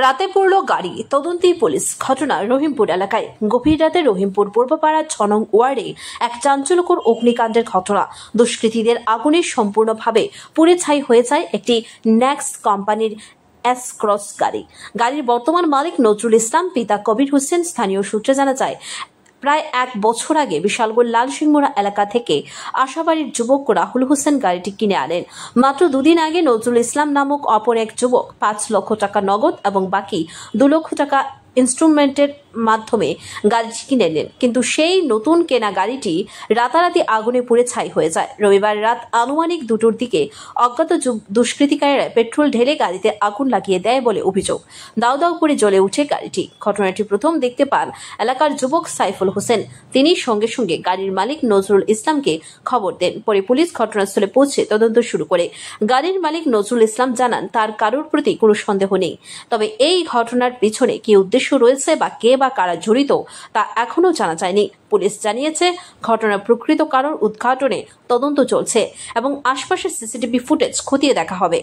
রাতে পড়ল গাড়ি, তদন্তে পুলিশ। ঘটনা রহিমপুর এলাকায়। গভীর রাতে রহিমপুর পূর্বপাড়া 6 নং ওয়ার্ডে এক চাঞ্চল্যকর অগ্নিকাণ্ডের ঘটনা। দুষ্কৃতীদের আগুনে সম্পূর্ণভাবে পুড়ে ছাই হয়ে যায় একটি নেক্স কোম্পানির এস ক্রস গাড়ি। গাড়ির বর্তমান মালিক নজরুল ইসলাম, পিতা কবির হোসেন। স্থানীয় সূত্রে জানা যায়, প্রায় 1 বছর আগে বিশালগড় লালসিংমুড়া এলাকা থেকে আশাবাড়ির যুবক রাহুল হোসেন গাড়িটি কিনে আনেন। মাত্র 2 দিন আগে নজরুল ইসলাম নামক অপর এক যুবক 5 লক্ষ টাকা নগদ এবং বাকি 2 লক্ষ টাকা ইনস্টলমেন্টের মাধ্যমে গাড়িটি কিনে নেন। কিন্তু সেই নতুন কেনা গাড়িটি রাতারাতি আগুনে পুড়ে ছাই হয়ে যায়। রবিবার রাত আনুমানিক 2টোর দিকে অজ্ঞাত দুষ্কৃতিকারীরা পেট্রোল ঢেলে গাড়িতে আগুন লাগিয়ে দেয় বলে অভিযোগ। দাউ দাউ করে জ্বলে উঠে গাড়িটি। ঘটনাটি প্রথম দেখতে পান এলাকার যুবক সাইফুল হোসেন। তিনি সঙ্গে সঙ্গে গাড়ির মালিক নজরুল ইসলামকে খবর দেন। পরে পুলিশ ঘটনাস্থলে পৌঁছে তদন্ত শুরু করে। গাড়ির মালিক নজরুল ইসলাম জানান, তার কারোর প্রতি কোনো সন্দেহ নেই, তবে এই ঘটনার পিছনে কি উদ্দেশ্য রয়েছে বা কে বা কারা জড়িত তা এখনো জানা যায়নি। পুলিশ জানিয়েছে, ঘটনার প্রকৃত কারণ উদ্ঘাটনে তদন্ত চলছে এবং আশপাশের সিসিটিভি ফুটেজ খতিয়ে দেখা হবে।